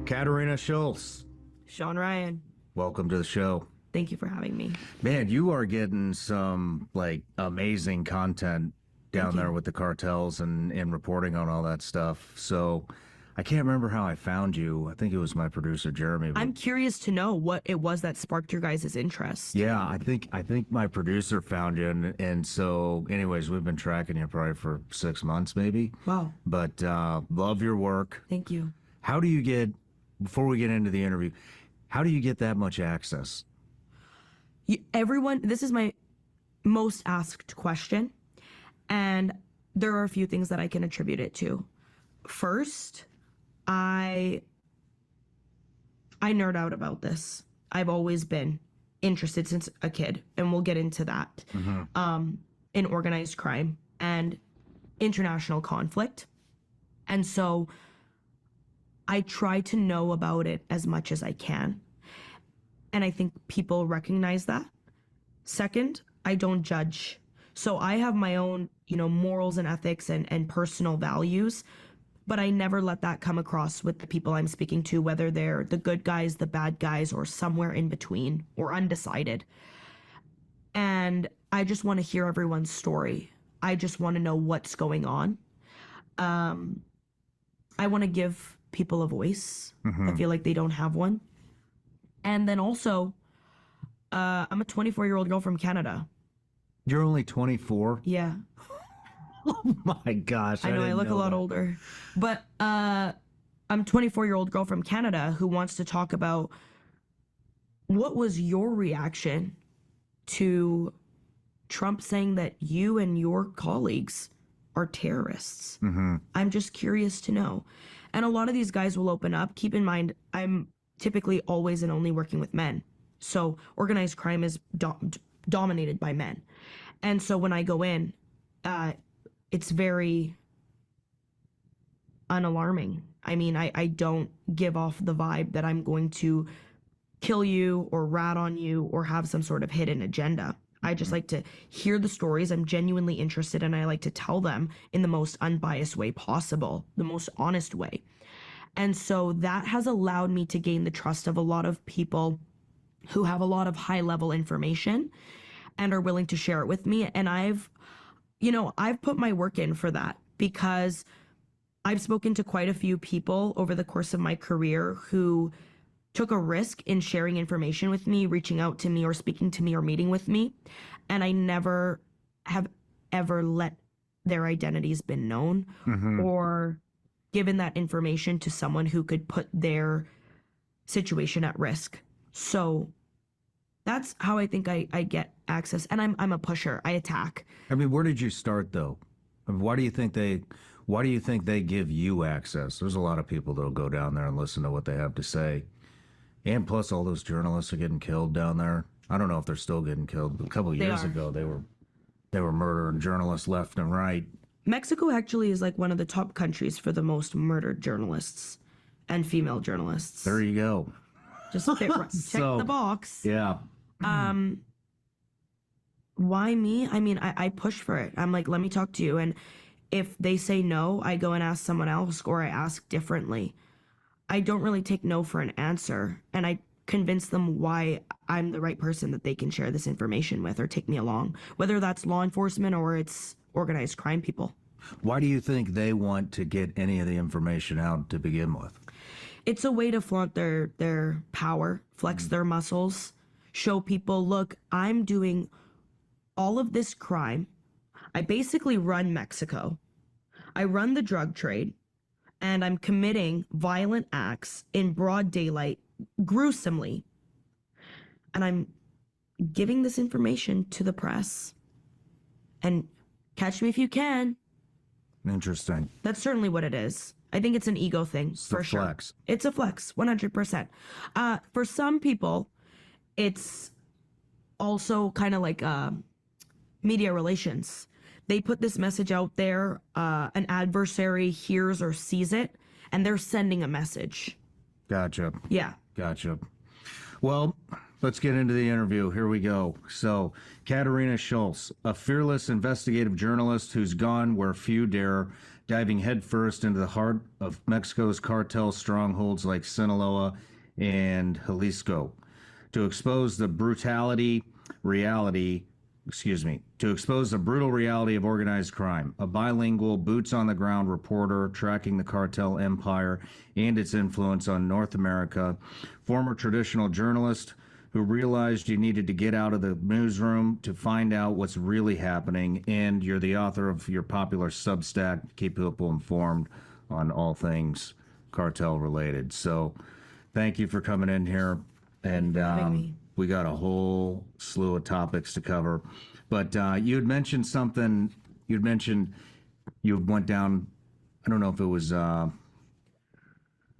Katarina Szulc, Shawn Ryan, welcome to the show. thank you for having me. Man, you are getting some like amazing content down there with the cartels and reporting on all that stuff. So I can't remember how I found you. I think it was my producer Jeremy. I'm curious to know what it was that sparked your guys' interest. Yeah, I think my producer found you, and so anyways, we've been tracking you probably for 6 months maybe. Wow. But love your work. Thank you. How do you get, before we get into the interview, how do you get that much access? Everyone, this is my most asked question, and there are a few things that I can attribute it to. First, I nerd out about this. I've always been interested since a kid, and we'll get into that. In organized crime and international conflict. And so I try to know about it as much as I can. And I think people recognize that. Second, I don't judge. So I have my own, morals and ethics and personal values, but I never let that come across with the people I'm speaking to, whether they're the good guys, the bad guys, or somewhere in between, or undecided. And I just want to hear everyone's story. I just want to know what's going on. I want to give people a voice. I feel like they don't have one. And then also, I'm a 24-year-old girl from Canada. You're only 24? Yeah. Oh my gosh. I know I look a lot older. But I'm a 24-year-old girl from Canada who wants to talk about what was your reaction to Trump saying that you and your colleagues are terrorists. I'm just curious to know. And a lot of these guys will open up. Keep in mind, I'm typically always and only working with men. So organized crime is dominated by men. And so when I go in, it's very unalarming. I mean, I don't give off the vibe that I'm going to kill you or rat on you or have some sort of hidden agenda. I just like to hear the stories. I'm genuinely interested, and I like to tell them in the most unbiased way possible, the most honest way. And so that has allowed me to gain the trust of a lot of people who have a lot of high-level information and are willing to share it with me. And I've put my work in for that, because I've spoken to quite a few people over the course of my career who took a risk in sharing information with me, reaching out to me or speaking to me or meeting with me. And I never have ever let their identities been known or given that information to someone who could put their situation at risk. So that's how I think I get access. And I'm a pusher. I attack. I mean, where did you start though? I mean, why do you think they give you access? There's a lot of people that'll go down there and listen to what they have to say. And plus, all those journalists are getting killed down there. I don't know if they're still getting killed, but a couple of years ago, they were murdering journalists left and right. Mexico actually is like one of the top countries for the most murdered journalists and female journalists. There you go. Just check the box. Yeah. Why me? I mean, I push for it. I'm like, let me talk to you. And if they say no, I go and ask someone else, or I ask differently. I don't really take no for an answer, and I convince them why I'm the right person that they can share this information with or take me along, whether that's law enforcement or it's organized crime people. Why do you think they want to get any of the information out to begin with? It's a way to flaunt their power, flex their muscles, show people, look, I'm doing all of this crime. I basically run Mexico. I run the drug trade. And I'm committing violent acts in broad daylight, gruesomely. And I'm giving this information to the press. And catch me if you can. Interesting. That's certainly what it is. I think it's an ego thing, for sure. Flex. It's a flex, 100%. For some people, it's also kind of like media relations. They put this message out there, an adversary hears or sees it, and they're sending a message. Gotcha. Yeah. Gotcha. Well, let's get into the interview. Here we go. So, Katarina Szulc, a fearless investigative journalist who's gone where few dare, diving headfirst into the heart of Mexico's cartel strongholds like Sinaloa and Jalisco to expose the brutal reality of organized crime. A bilingual, boots on the ground reporter tracking the cartel empire and its influence on North America, former traditional journalist who realized you needed to get out of the newsroom to find out what's really happening, and you're the author of your popular Substack to keep people informed on all things cartel related. So thank you for coming in here, and we got a whole slew of topics to cover. But you had mentioned something. You'd mentioned you went down. I don't know if it was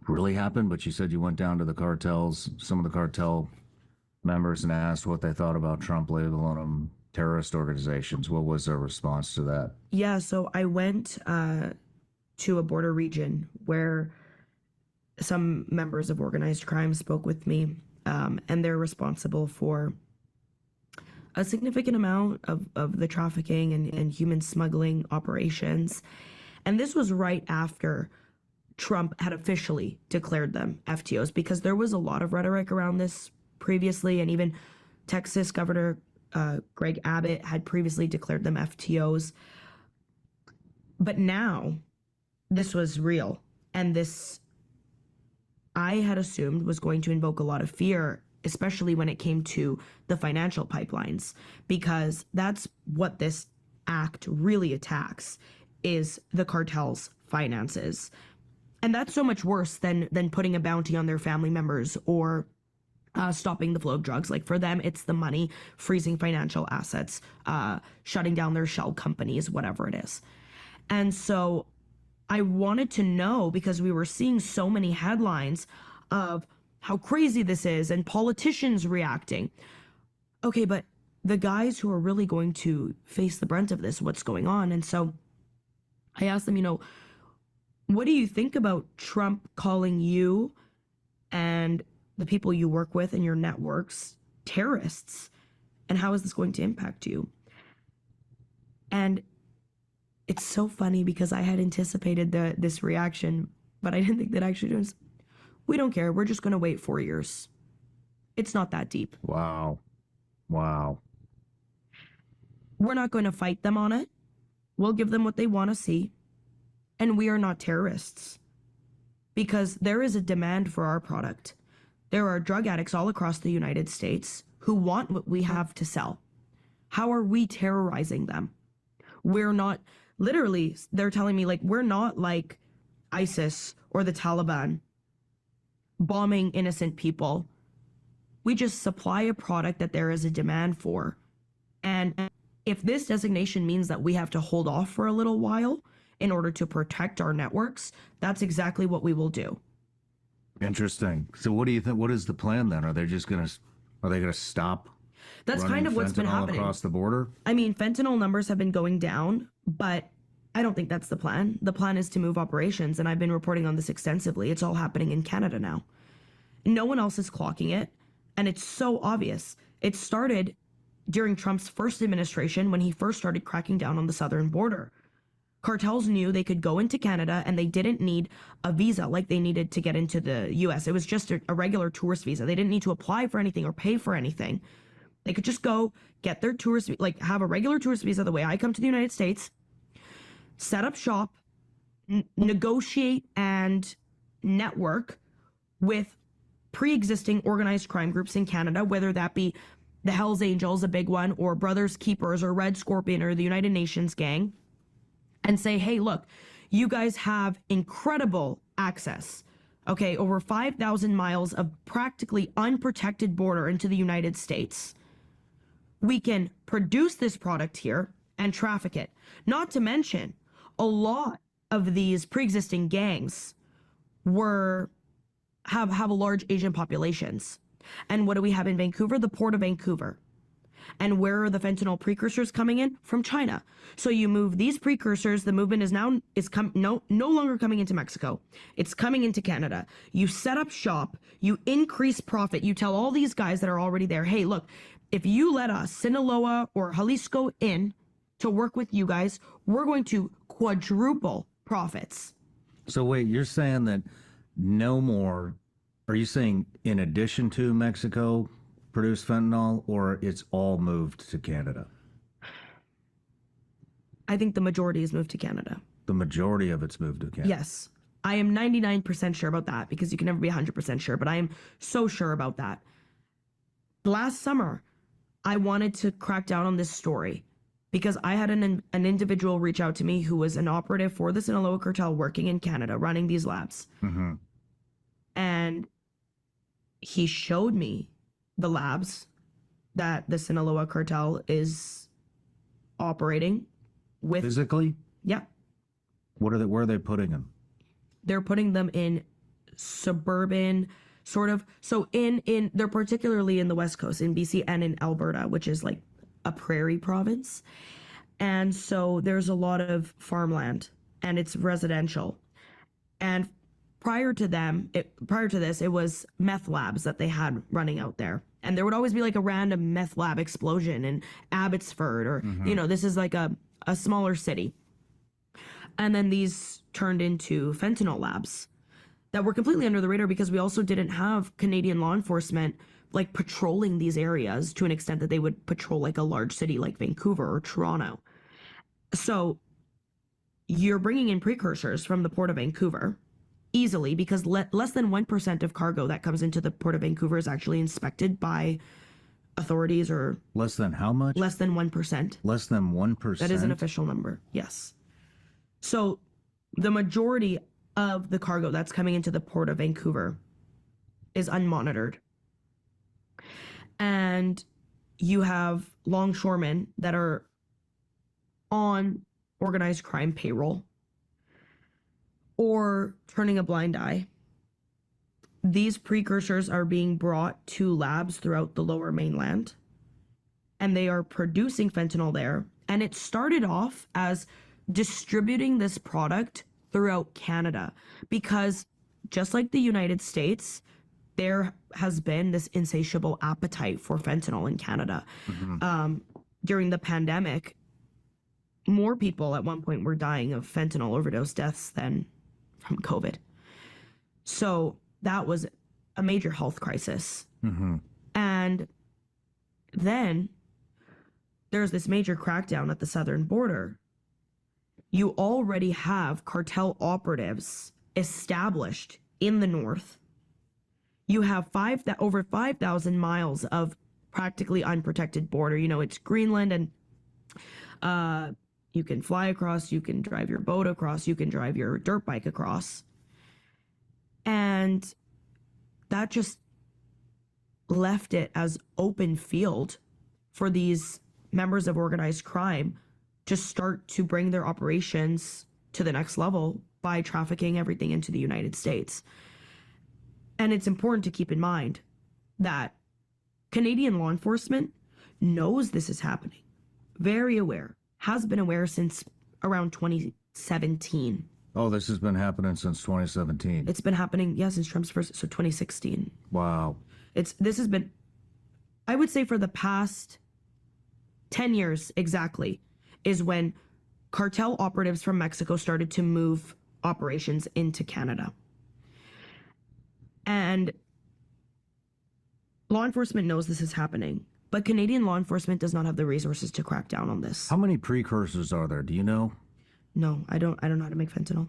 really happened, but you said you went down to the cartels, some of the cartel members, and asked what they thought about Trump labeling them terrorist organizations. What was their response to that? Yeah, so I went to a border region where some members of organized crime spoke with me, and they're responsible for a significant amount of the trafficking and human smuggling operations. And this was right after Trump had officially declared them FTOs, because there was a lot of rhetoric around this previously, and even Texas Governor Greg Abbott had previously declared them FTOs. But now this was real, and this, I had assumed, was going to invoke a lot of fear, especially when it came to the financial pipelines, because that's what this act really attacks, is the cartel's finances. And that's so much worse than putting a bounty on their family members or stopping the flow of drugs. Like, for them, it's the money, freezing financial assets, shutting down their shell companies, whatever it is. And so I wanted to know, because we were seeing so many headlines of how crazy this is and politicians reacting. Okay, but the guys who are really going to face the brunt of this, what's going on? And so I asked them, what do you think about Trump calling you and the people you work with and your networks terrorists? And how is this going to impact you? And it's so funny, because I had anticipated this reaction, but I didn't think that actually was, we don't care. We're just going to wait 4 years. It's not that deep. Wow. We're not going to fight them on it. We'll give them what they want to see. And we are not terrorists, because there is a demand for our product. There are drug addicts all across the United States who want what we have to sell. How are we terrorizing them? We're not, literally, they're telling me, like, we're not like ISIS or the Taliban bombing innocent people. We just supply a product that there is a demand for. And if this designation means that we have to hold off for a little while in order to protect our networks, that's exactly what we will do. Interesting. So what do you think? What is the plan then? Are they gonna stop? That's kind of what's been happening across the border. I mean, fentanyl numbers have been going down, but I don't think that's the plan. The plan is to move operations, and I've been reporting on this extensively. It's all happening in Canada now. No one else is clocking it, and it's so obvious. It started during Trump's first administration, when he first started cracking down on the southern border. Cartels knew they could go into Canada, and they didn't need a visa like they needed to get into the U.S. It was just a regular tourist visa. They didn't need to apply for anything or pay for anything. They could just go get their tourist, like have a regular tourist visa the way I come to the United States, set up shop, negotiate and network with pre-existing organized crime groups in Canada, whether that be the Hells Angels, a big one, or Brothers Keepers, or Red Scorpion, or the United Nations gang, and say, hey, look, you guys have incredible access, okay, over 5,000 miles of practically unprotected border into the United States. We can produce this product here and traffic it. Not to mention, a lot of these pre-existing gangs have large Asian populations. And what do we have in Vancouver? The Port of Vancouver. And where are the fentanyl precursors coming in? From China. So you move these precursors, the movement is now no longer coming into Mexico. It's coming into Canada. You set up shop, you increase profit. You tell all these guys that are already there, hey, look, if you let us, Sinaloa or Jalisco, in to work with you guys, we're going to quadruple profits. So wait, you're saying that no more, are you saying in addition to Mexico produce fentanyl, or it's all moved to Canada? I think the majority is moved to Canada. The majority of it's moved to Canada? Yes. I am 99% sure about that, because you can never be 100% sure, but I am so sure about that. Last summer, I wanted to crack down on this story because I had an individual reach out to me who was an operative for the Sinaloa cartel working in Canada, running these labs. Mm-hmm. And he showed me the labs that the Sinaloa cartel is operating with. Physically? Yeah. Where are they putting them? They're putting them in suburban sort of, so they're particularly in the West Coast, in BC and in Alberta, which is like a prairie province. And so there's a lot of farmland and it's residential. And prior to this, it was meth labs that they had running out there. And there would always be like a random meth lab explosion in Abbotsford or, this is like a smaller city. And then these turned into fentanyl labs that were completely under the radar because we also didn't have Canadian law enforcement like patrolling these areas to an extent that they would patrol like a large city like Vancouver or Toronto. So you're bringing in precursors from the Port of Vancouver easily because less than 1% of cargo that comes into the Port of Vancouver is actually inspected by authorities. Or less than how much? Less than 1%. Less than 1%? That is an official number, yes. So the majority of the cargo that's coming into the Port of Vancouver is unmonitored. And you have longshoremen that are on organized crime payroll or turning a blind eye. These precursors are being brought to labs throughout the Lower Mainland, and they are producing fentanyl there. And it started off as distributing this product throughout Canada because just like the United States, there has been this insatiable appetite for fentanyl in Canada. Mm-hmm. During the pandemic, more people at one point were dying of fentanyl overdose deaths than from COVID. So that was a major health crisis. Mm-hmm. And then there's this major crackdown at the southern border. You already have cartel operatives established in the north. You have over 5,000 miles of practically unprotected border. It's Greenland, and you can fly across, you can drive your boat across, you can drive your dirt bike across. And that just left it as open field for these members of organized crime to start to bring their operations to the next level by trafficking everything into the United States. And it's important to keep in mind that Canadian law enforcement knows this is happening, very aware, has been aware since around 2017. Oh, this has been happening since 2017. It's been happening, since Trump's first, so 2016. Wow. This has been, I would say for the past 10 years exactly, is when cartel operatives from Mexico started to move operations into Canada. And law enforcement knows this is happening, but Canadian law enforcement does not have the resources to crack down on this. How many precursors are there? Do you know? No, I don't know how to make fentanyl.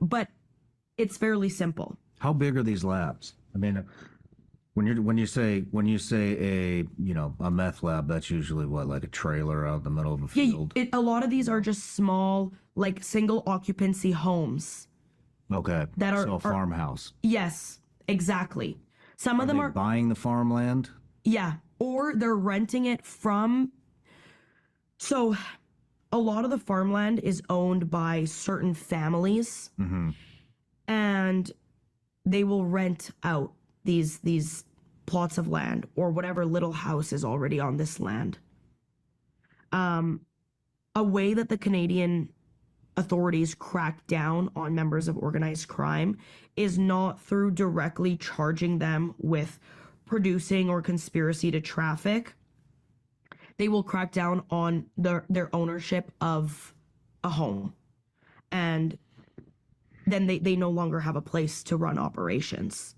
But it's fairly simple. How big are these labs? I mean, when you say a meth lab, that's usually what, like a trailer out in the middle of a field? Yeah, a lot of these are just small, like single occupancy homes. Okay. That are a farmhouse. Yes, exactly. Some of them are buying the farmland. Yeah, or they're renting it from. So, a lot of the farmland is owned by certain families, and they will rent out these plots of land or whatever little house is already on this land. A way that the Canadian authorities crack down on members of organized crime is not through directly charging them with producing or conspiracy to traffic. They will crack down on their ownership of a home. And then they no longer have a place to run operations.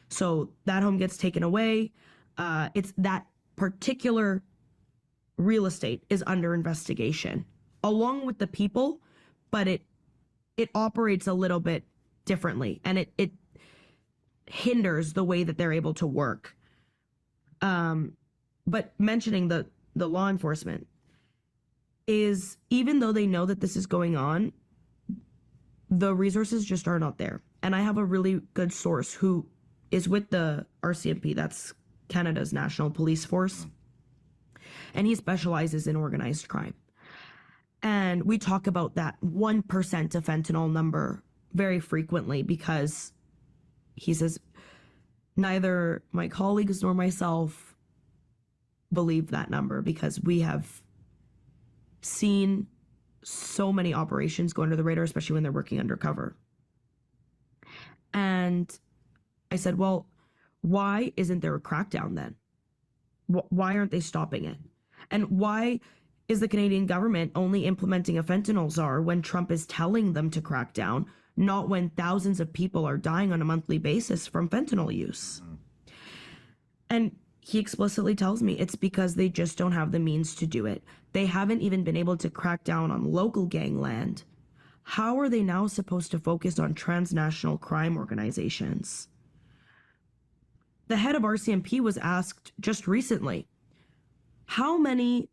So that home gets taken away. It's that particular real estate is under investigation, along with the people, but it operates a little bit differently, and it hinders the way that they're able to work. But mentioning the law enforcement is, even though they know that this is going on, the resources just are not there. And I have a really good source who is with the RCMP, that's Canada's National Police Force, and he specializes in organized crime. And we talk about that 1% of fentanyl number very frequently because he says neither my colleagues nor myself believe that number, because we have seen so many operations go under the radar, especially when they're working undercover. And I said, well, why isn't there a crackdown then? Why aren't they stopping it? And why is the Canadian government only implementing a fentanyl czar when Trump is telling them to crack down, not when thousands of people are dying on a monthly basis from fentanyl use? And he explicitly tells me it's because they just don't have the means to do it. They haven't even been able to crack down on local gangland. How are they now supposed to focus on transnational crime organizations? The head of RCMP was asked just recently, how many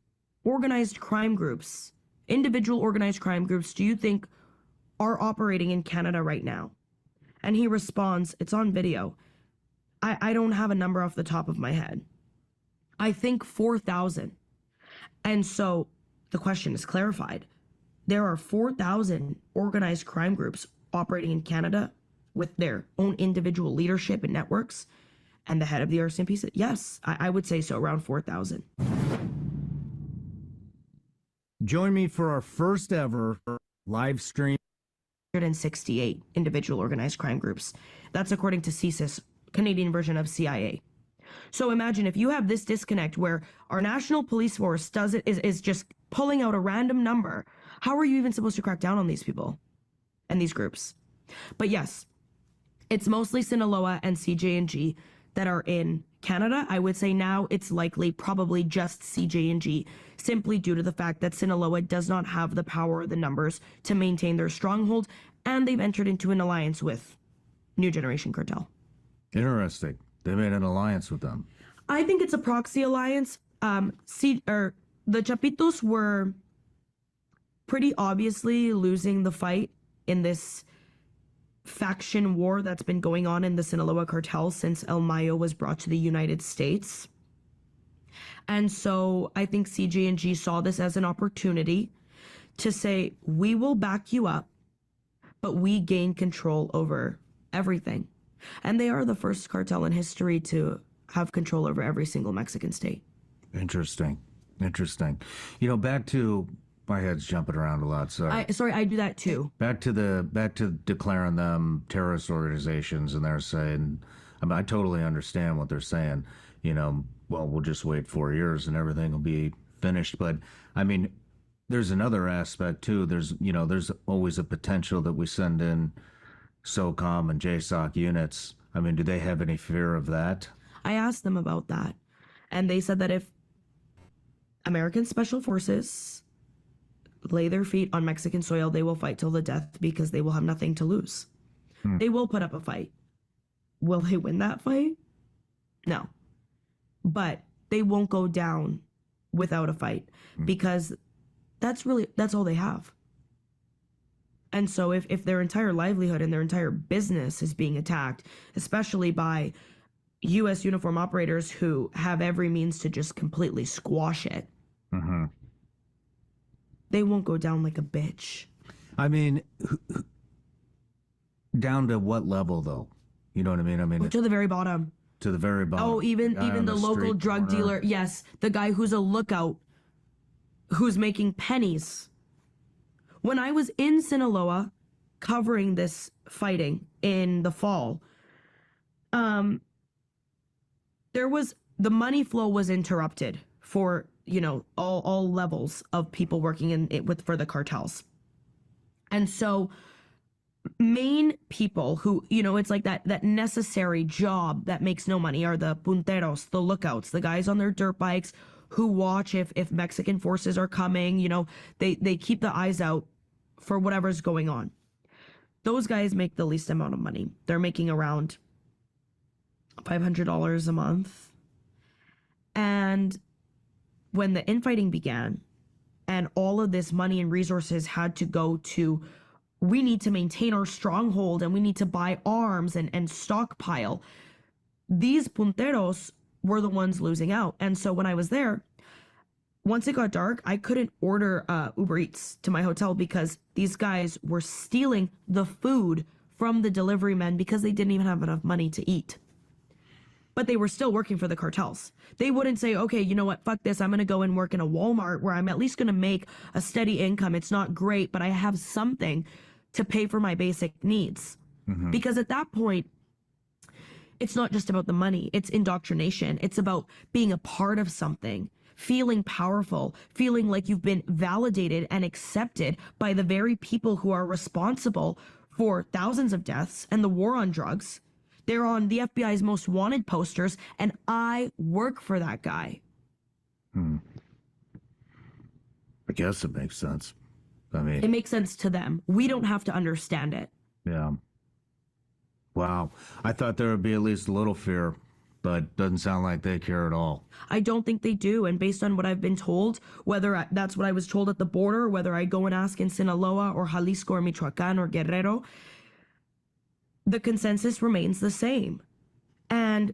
organized crime groups, individual organized crime groups, do you think are operating in Canada right now? And he responds, it's on video, I don't have a number off the top of my head. I think 4,000. And so the question is clarified. There are 4,000 organized crime groups operating in Canada with their own individual leadership and networks. And the head of the RCMP said, yes, I would say so, around 4,000. Join me for our first ever live stream. 168 individual organized crime groups. That's according to CSIS, Canadian version of CIA. So imagine if you have this disconnect where our national police force is just pulling out a random number. How are you even supposed to crack down on these people and these groups? But yes, it's mostly Sinaloa and CJ&G that are in Canada. I would say now it's likely probably just CJ&G, simply due to the fact that Sinaloa does not have the power or the numbers to maintain their stronghold, and they've entered into an alliance with New Generation Cartel. Interesting. They made an alliance with them. I think it's a proxy alliance. The Chapitos were pretty obviously losing the fight in this faction war that's been going on in the Sinaloa cartel since El Mayo was brought to the United States. And so I think CJ&G saw this as an opportunity to say, we will back you up, but we gain control over everything. And they are the first cartel in history to have control over every single Mexican state. Interesting. You know, back to, my head's jumping around a lot. Sorry, I do that too. Back to declaring them terrorist organizations, and they're saying, I mean, I totally understand what they're saying. You know, well, we'll just wait 4 years and everything will be finished. But I mean, there's another aspect too. There's always a potential that we send in SOCOM and JSOC units. I mean, do they have any fear of that? I asked them about that, and they said that if American Special Forces lay their feet on Mexican soil, they will fight till the death because they will have nothing to lose. They will put up a fight. Will they win that fight? No. But they won't go down without a fight because that's all they have. And so if their entire livelihood and their entire business is being attacked, especially by U.S. uniform operators who have every means to just completely squash it, they won't go down like a bitch. I mean, down to what level though? You know what I mean? To the very bottom. to the very bottom. Oh, even the local drug dealer. Yes, the guy who's a lookout, who's making pennies. When I was in Sinaloa covering this fighting in the fall, the money flow was interrupted for, all levels of people working in it for the cartels. And so main people who, it's like that necessary job that makes no money are the punteros, the lookouts, the guys on their dirt bikes who watch if Mexican forces are coming, they keep the eyes out for whatever's going on. Those guys make the least amount of money. They're making around $500 a month. And when the infighting began and all of this money and resources had to go to, we need to maintain our stronghold and we need to buy arms and stockpile, these punteros were the ones losing out. And so when I was there, once it got dark, I couldn't order Uber Eats to my hotel because these guys were stealing the food from the delivery men because they didn't even have enough money to eat. But they were still working for the cartels. They wouldn't say, okay, you know what, fuck this, I'm going to go and work in a Walmart where I'm at least going to make a steady income. It's not great, but I have something to pay for my basic needs. Mm-hmm. Because at that point, it's not just about the money, it's indoctrination. It's about being a part of something, feeling powerful, feeling like you've been validated and accepted by the very people who are responsible for thousands of deaths and the war on drugs. They're on the FBI's most wanted posters, and I work for that guy. I guess it makes sense. I mean, it makes sense to them. We don't have to understand it. Yeah. Wow. I thought there would be at least a little fear, but doesn't sound like they care at all. I don't think they do. And based on what I've been told, whether that's what I was told at the border, whether I go and ask in Sinaloa or Jalisco or Michoacan or Guerrero, the consensus remains the same. And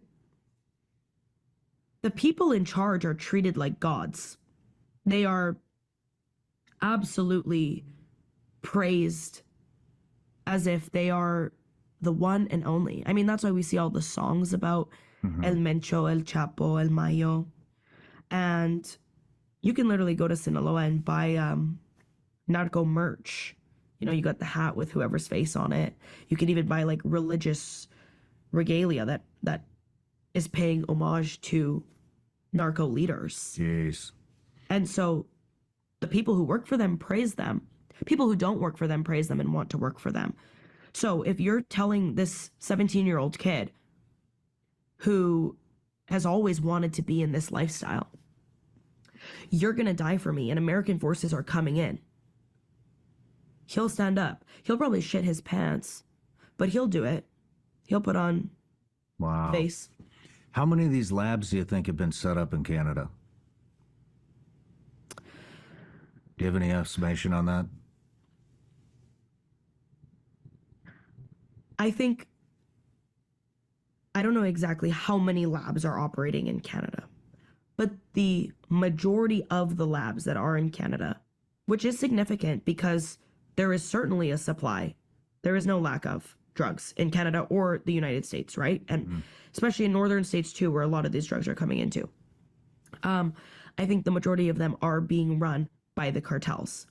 the people in charge are treated like gods. They are absolutely praised as if they are the one and only. I mean, that's why we see all the songs about El Mencho, El Chapo, El Mayo. And you can literally go to Sinaloa and buy narco merch. You got the hat with whoever's face on it. You can even buy like religious regalia that is paying homage to narco leaders. Jeez. And so the people who work for them praise them. People who don't work for them praise them and want to work for them. So if you're telling this 17-year-old kid who has always wanted to be in this lifestyle, you're going to die for me and American forces are coming in, he'll stand up. He'll probably shit his pants, but he'll do it. He'll put on face. How many of these labs do you think have been set up in Canada? Do you have any estimation on that? I don't know exactly how many labs are operating in Canada, but the majority of the labs that are in Canada, which is significant because there is certainly a supply. There is no lack of drugs in Canada or the United States, right? And especially in northern states too, where a lot of these drugs are coming into. I think the majority of them are being run by the cartels.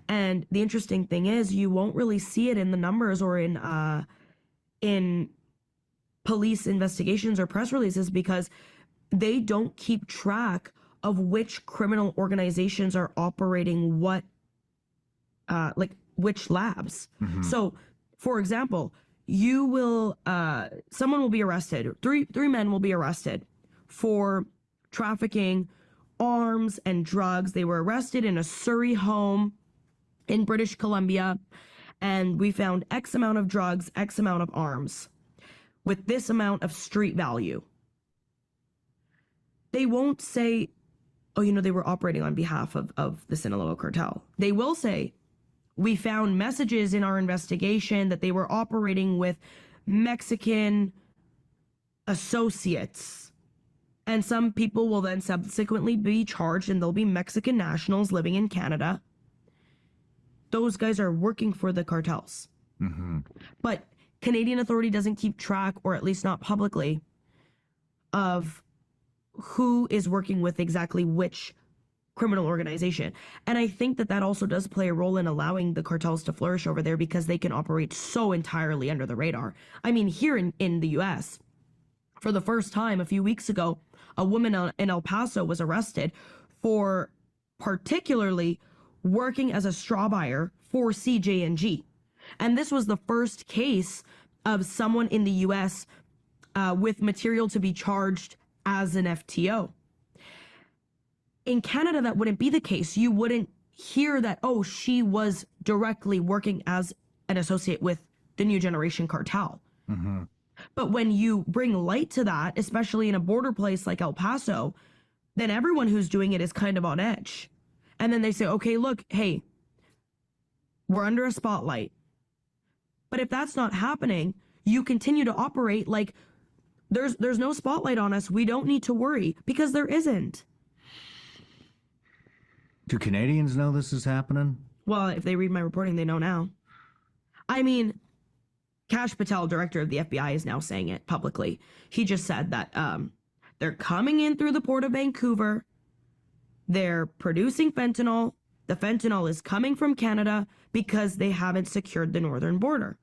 And the interesting thing is you won't really see it in the numbers or in police investigations or press releases because they don't keep track of which criminal organizations are operating what, which labs. So, for example, someone will be arrested. Three men will be arrested for trafficking arms and drugs. They were arrested in a Surrey home in British Columbia, and we found X amount of drugs, X amount of arms, with this amount of street value. They won't say, oh, they were operating on behalf of the Sinaloa cartel. They will say, we found messages in our investigation that they were operating with Mexican associates. And some people will then subsequently be charged and they'll be Mexican nationals living in Canada. Those guys are working for the cartels. But Canadian Authority doesn't keep track, or at least not publicly, of who is working with exactly which criminal organization. And I think that that also does play a role in allowing the cartels to flourish over there because they can operate so entirely under the radar. I mean, here in the US, for the first time a few weeks ago, a woman in El Paso was arrested for particularly working as a straw buyer for CJ&G. And this was the first case of someone in the US with material to be charged as an FTO. In Canada, that wouldn't be the case. You wouldn't hear that, oh, she was directly working as an associate with the New Generation Cartel. Mm-hmm. But when you bring light to that, especially in a border place like El Paso, then everyone who's doing it is kind of on edge. And then they say, okay, look, hey, we're under a spotlight. But if that's not happening, you continue to operate like there's no spotlight on us. We don't need to worry because there isn't. Do Canadians know this is happening? Well, if they read my reporting, they know now. I mean, Kash Patel, director of the FBI, is now saying it publicly. He just said that they're coming in through the port of Vancouver. They're producing fentanyl. The fentanyl is coming from Canada because they haven't secured the northern border.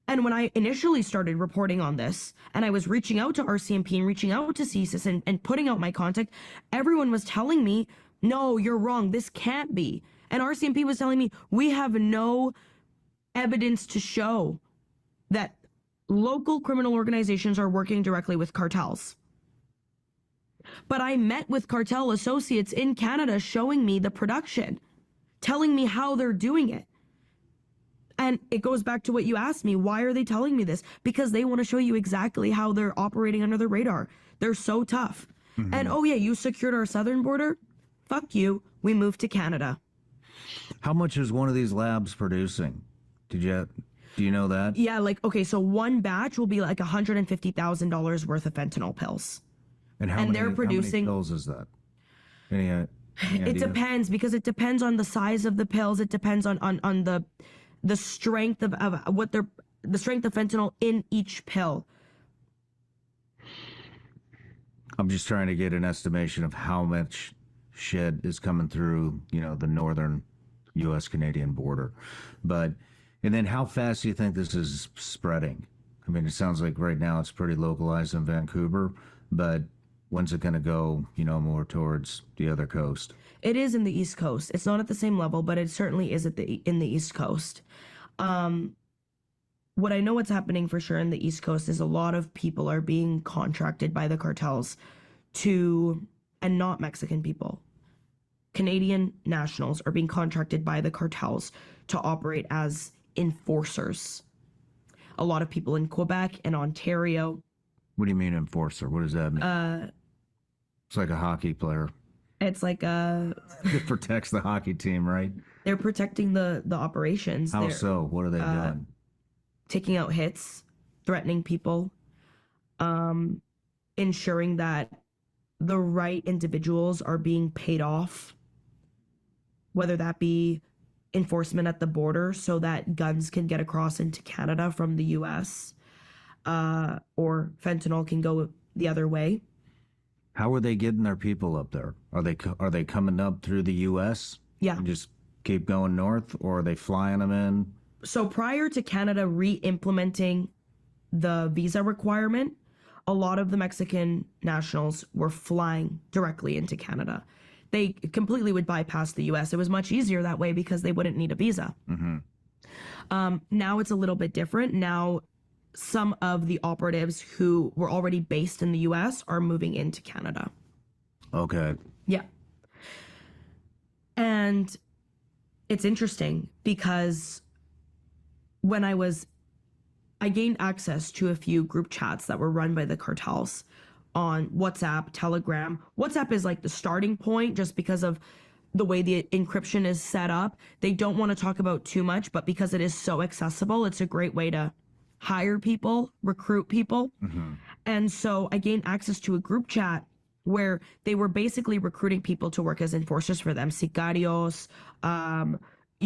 And when I initially started reporting on this, and I was reaching out to RCMP and reaching out to CSIS and putting out my contact, everyone was telling me, no, you're wrong. This can't be. And RCMP was telling me, we have no evidence to show that local criminal organizations are working directly with cartels. But I met with cartel associates in Canada showing me the production, telling me how they're doing it. And it goes back to what you asked me. Why are they telling me this? Because they want to show you exactly how they're operating under the radar. They're so tough. Mm-hmm. And oh yeah, you secured our southern border? Fuck you. We moved to Canada. How much is one of these labs producing? Do you know that? Yeah, like, okay, so one batch will be like $150,000 worth of fentanyl pills. And how many pills is that? Any it depends, because it depends on the size of the pills. It depends on the strength of the strength of fentanyl in each pill. I'm just trying to get an estimation of how much shit is coming through, the northern U.S.-Canadian border. And then how fast do you think this is spreading? I mean, it sounds like right now it's pretty localized in Vancouver, but when's it going to go, more towards the other coast? It is in the East Coast. It's not at the same level, but it certainly is in the East Coast. What I know what's happening for sure in the East Coast is a lot of people are being contracted by the cartels and not Mexican people. Canadian nationals are being contracted by the cartels to operate as enforcers. A lot of people in Quebec and Ontario. What do you mean enforcer? What does that mean? It's like a hockey player. It's like It protects the hockey team, right? They're protecting the operations. How so? What are they doing? Taking out hits, threatening people, ensuring that the right individuals are being paid off, whether that be enforcement at the border so that guns can get across into Canada from the US, or fentanyl can go the other way. How are they getting their people up there? Are they coming up through the US? Yeah. And just keep going north, or are they flying them in? So prior to Canada re-implementing the visa requirement, a lot of the Mexican nationals were flying directly into Canada. They completely would bypass the US. It was much easier that way because they wouldn't need a visa. Mm-hmm. Now it's a little bit different. Now some of the operatives who were already based in the US are moving into Canada. Okay. Yeah. And it's interesting because when I gained access to a few group chats that were run by the cartels on WhatsApp, Telegram. WhatsApp is like the starting point just because of the way the encryption is set up. They don't want to talk about too much, but because it is so accessible, it's a great way to hire people, recruit people. Mm-hmm. And so I gained access to a group chat where they were basically recruiting people to work as enforcers for them, sicarios,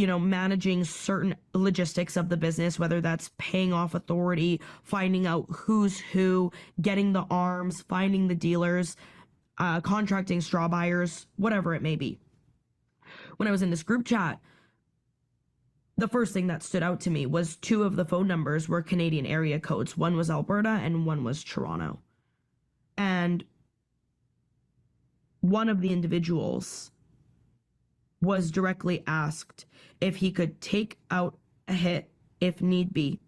managing certain logistics of the business, whether that's paying off authority, finding out who's who, getting the arms, finding the dealers, contracting straw buyers, whatever it may be. When I was in this group chat, the first thing that stood out to me was 2 of the phone numbers were Canadian area codes. One was Alberta and one was Toronto. And one of the individuals was directly asked if he could take out a hit if need be.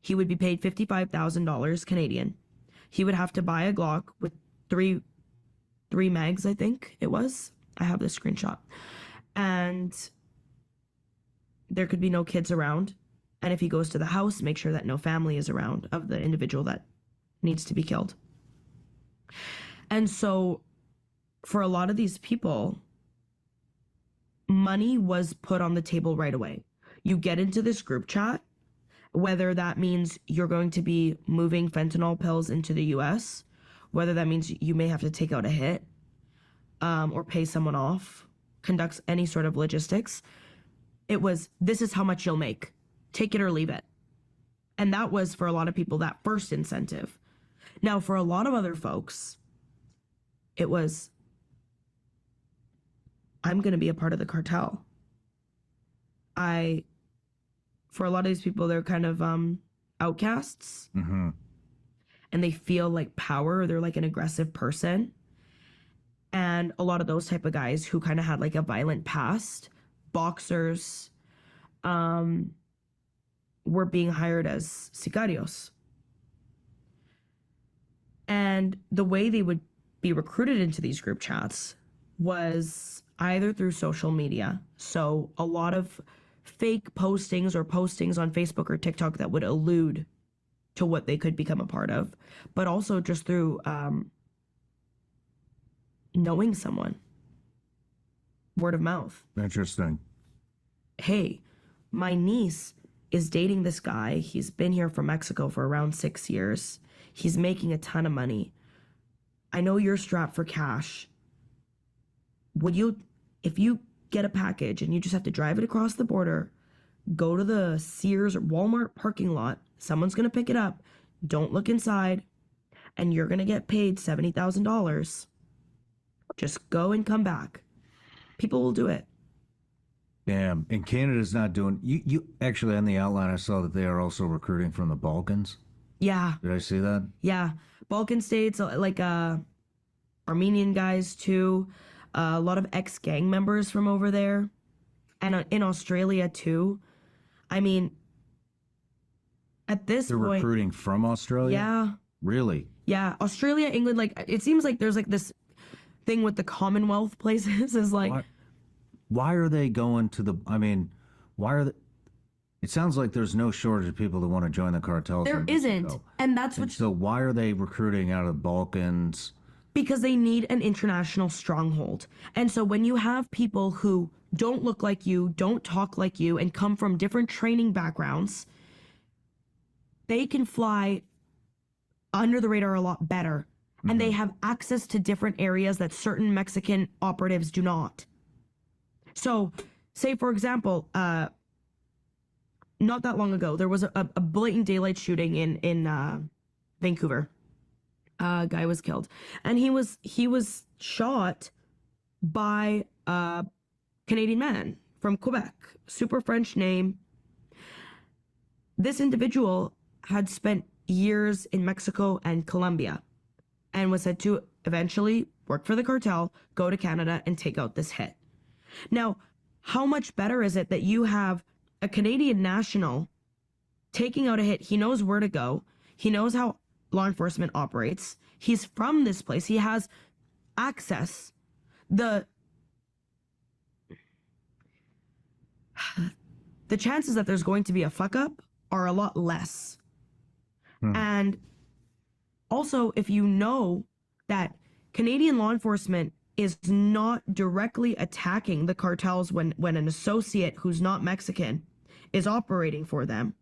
He would be paid $55,000 Canadian. He would have to buy a Glock with three mags, I think it was. I have this screenshot. And there could be no kids around. And if he goes to the house, make sure that no family is around of the individual that needs to be killed. And so for a lot of these people, money was put on the table right away. You get into this group chat, whether that means you're going to be moving fentanyl pills into the US, whether that means you may have to take out a hit, or pay someone off, conducts any sort of logistics. It was, this is how much you'll make. Take it or leave it. And that was, for a lot of people, that first incentive. Now, for a lot of other folks, it was, I'm going to be a part of the cartel. For a lot of these people, they're kind of outcasts. Mm-hmm. And they feel like power. They're like an aggressive person. And a lot of those type of guys who kind of had like a violent past, boxers, were being hired as sicarios. And the way they would be recruited into these group chats was either through social media. So a lot of fake postings or postings on Facebook or TikTok that would allude to what they could become a part of, but also just through knowing someone. Word of mouth. Interesting. Hey, my niece is dating this guy. He's been here from Mexico for around 6 years. He's making a ton of money. I know you're strapped for cash. Would you, if you get a package and you just have to drive it across the border, go to the Sears or Walmart parking lot, someone's going to pick it up, don't look inside, and you're going to get paid $70,000. Just go and come back. People will do it. Damn. And Canada's not doing, you actually, on the outline, I saw that they are also recruiting from the Balkans. Yeah. Did I see that? Yeah. Balkan states, like Armenian guys too. A lot of ex-gang members from over there. And in Australia too. I mean, at this They're point, recruiting from Australia? yeah. Really? Yeah. Australia, England, like, it seems like there's like this thing with the Commonwealth places is like, Why are they going to the, I mean, why are they, it sounds like there's no shortage of people that want to join the cartels. there isn't. And that's what, So why are they recruiting out of the Balkans? because they need an international stronghold. And so when you have people who don't look like you, don't talk like you, and come from different training backgrounds, they can fly under the radar a lot better. And they have access to different areas that certain Mexican operatives do not. So, say for example, not that long ago, there was a blatant daylight shooting in Vancouver. A guy was killed, and he was shot by a Canadian man from Quebec, super French name. This individual had spent years in Mexico and Colombia, and was said to eventually work for the cartel, go to Canada, and take out this hit. Now, how much better is it that you have a Canadian national taking out a hit? He knows where to go. He knows how law enforcement operates. He's from this place. He has access. The chances that there's going to be a fuck up are a lot less. And also, if you know that Canadian law enforcement is not directly attacking the cartels when an associate who's not Mexican is operating for them,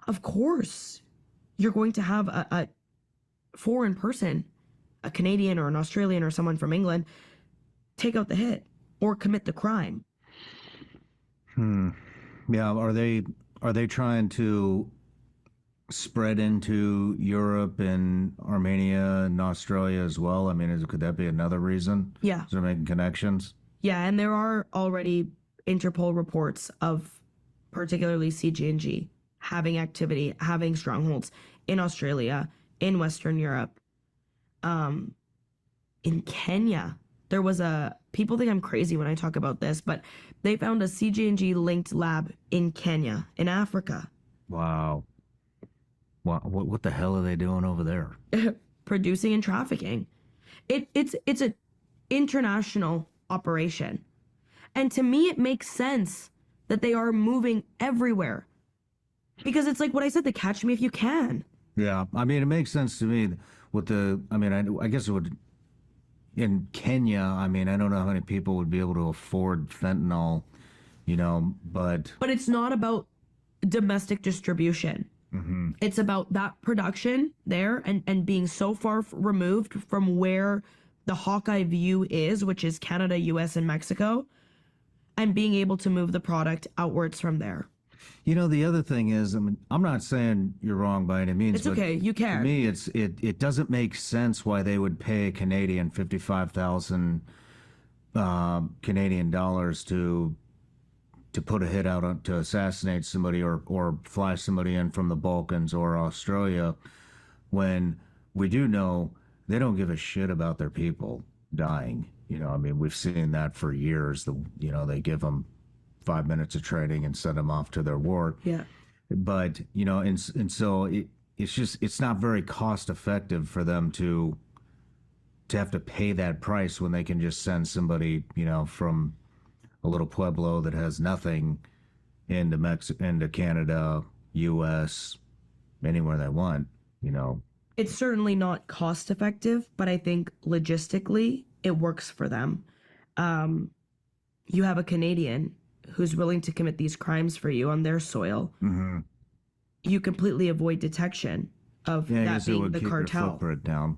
of course, you're going to have a foreign person, a Canadian or an Australian or someone from England, take out the hit or commit the crime. Yeah, are they trying to spread into Europe and Armenia and Australia as well? I mean, could that be another reason? Yeah. Is they're making connections? Yeah, and there are already Interpol reports of particularly CG&G having activity, having strongholds in Australia, in Western Europe, um, in Kenya. There was people think I'm crazy when I talk about this, but they found a CG&G linked lab in Kenya, in Africa, Wow. What the hell are they doing over there? producing and trafficking. It's an international operation. And to me, it makes sense that they are moving everywhere. Because it's like what I said, the catch me if you can. Yeah, I mean, it makes sense to me with I mean, I guess it would, in Kenya, I mean, I don't know how many people would be able to afford fentanyl, but But it's not about domestic distribution. It's about that production there and being so far removed from where the Hawkeye view is, which is Canada, US, and Mexico, and being able to move the product outwards from there. the other thing is, I mean, I'm not saying you're wrong by any means. It's okay, you To can. me, it doesn't make sense why they would pay a Canadian 55,000 Canadian dollars to put a hit out to assassinate somebody or fly somebody in from the Balkans or Australia, when we do know they don't give a shit about their people dying. I mean, we've seen that for years. They give them 5 minutes of training and send them off to their war. Yeah. But and so it's not very cost effective for them to have to pay that price when they can just send somebody from a little pueblo that has nothing into Canada, U.S., anywhere they want. It's certainly not cost effective, but I think logistically it works for them. You have a Canadian who's willing to commit these crimes for you on their soil. Mm-hmm. You completely avoid detection of Yeah, I that guess it being would the keep their cartel. footprint down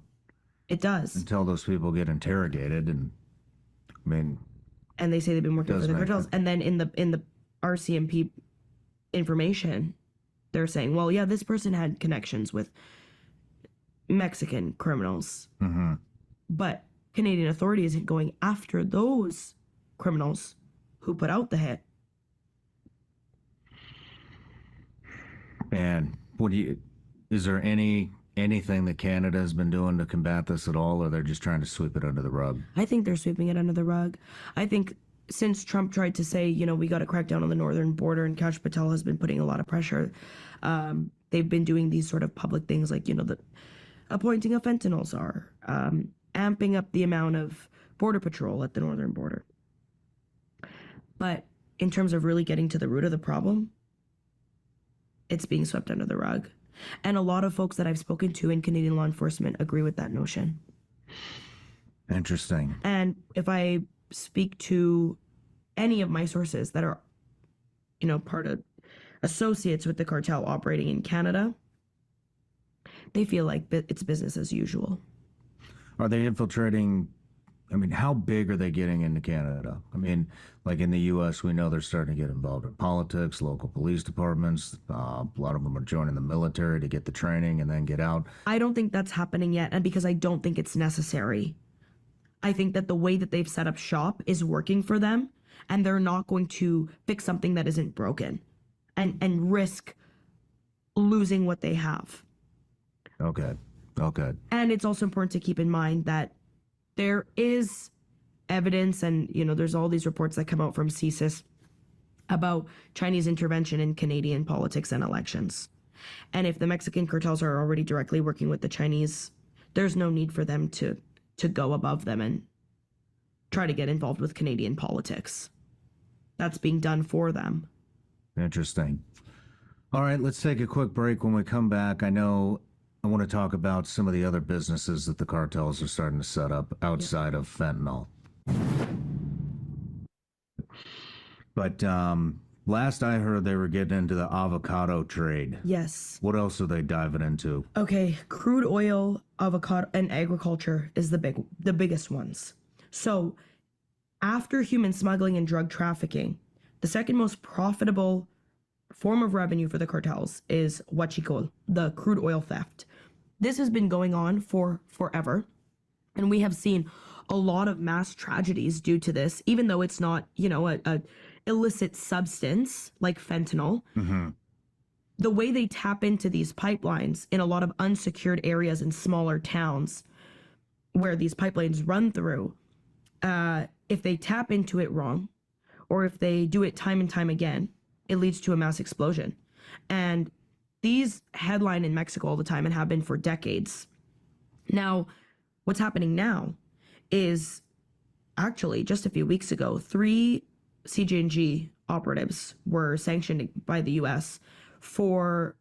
It does. until those people get interrogated, and I mean, And they say they've been working Does for the make cartels. sense. And then in the RCMP information, they're saying, well, yeah, this person had connections with Mexican criminals. mm-hmm. But Canadian authorities isn't going after those criminals who put out the hit. And is there anything that Canada has been doing to combat this at all, or they're just trying to sweep it under the rug? I think they're sweeping it under the rug. I think since Trump tried to say, we got to crack down on the northern border, and Kash Patel has been putting a lot of pressure, they've been doing these sort of public things like, the appointing a fentanyl czar, amping up the amount of border patrol at the northern border. But in terms of really getting to the root of the problem, it's being swept under the rug. And a lot of folks that I've spoken to in Canadian law enforcement agree with that notion. Interesting. And if I speak to any of my sources that are, part of associates with the cartel operating in Canada, they feel like it's business as usual. Are they infiltrating? I mean, how big are they getting into Canada? I mean, like in the U.S., we know they're starting to get involved in politics, local police departments. A lot of them are joining the military to get the training and then get out. I don't think that's happening yet, and because I don't think it's necessary. I think that the way that they've set up shop is working for them, and they're not going to fix something that isn't broken and risk losing what they have. Okay. And it's also important to keep in mind that there is evidence, and there's all these reports that come out from CSIS about Chinese intervention in Canadian politics and elections. And if the Mexican cartels are already directly working with the Chinese, there's no need for them to go above them and try to get involved with Canadian politics. That's being done for them. Interesting. All right, let's take a quick break. When we come back, I want to talk about some of the other businesses that the cartels are starting to set up outside of fentanyl. But last I heard, they were getting into the avocado trade. Yes. What else are they diving into? Okay, crude oil, avocado, and agriculture is the biggest ones. So, after human smuggling and drug trafficking, the second most profitable form of revenue for the cartels is huachicol, the crude oil theft. This has been going on for forever, and we have seen a lot of mass tragedies due to this, even though it's not, a illicit substance like fentanyl. The way they tap into these pipelines in a lot of unsecured areas in smaller towns where these pipelines run through, if they tap into it wrong, or if they do it time and time again, it leads to a mass explosion. And these headline in Mexico all the time and have been for decades. Now, what's happening now is actually just a few weeks ago, 3 CJ&G operatives were sanctioned by the U.S. for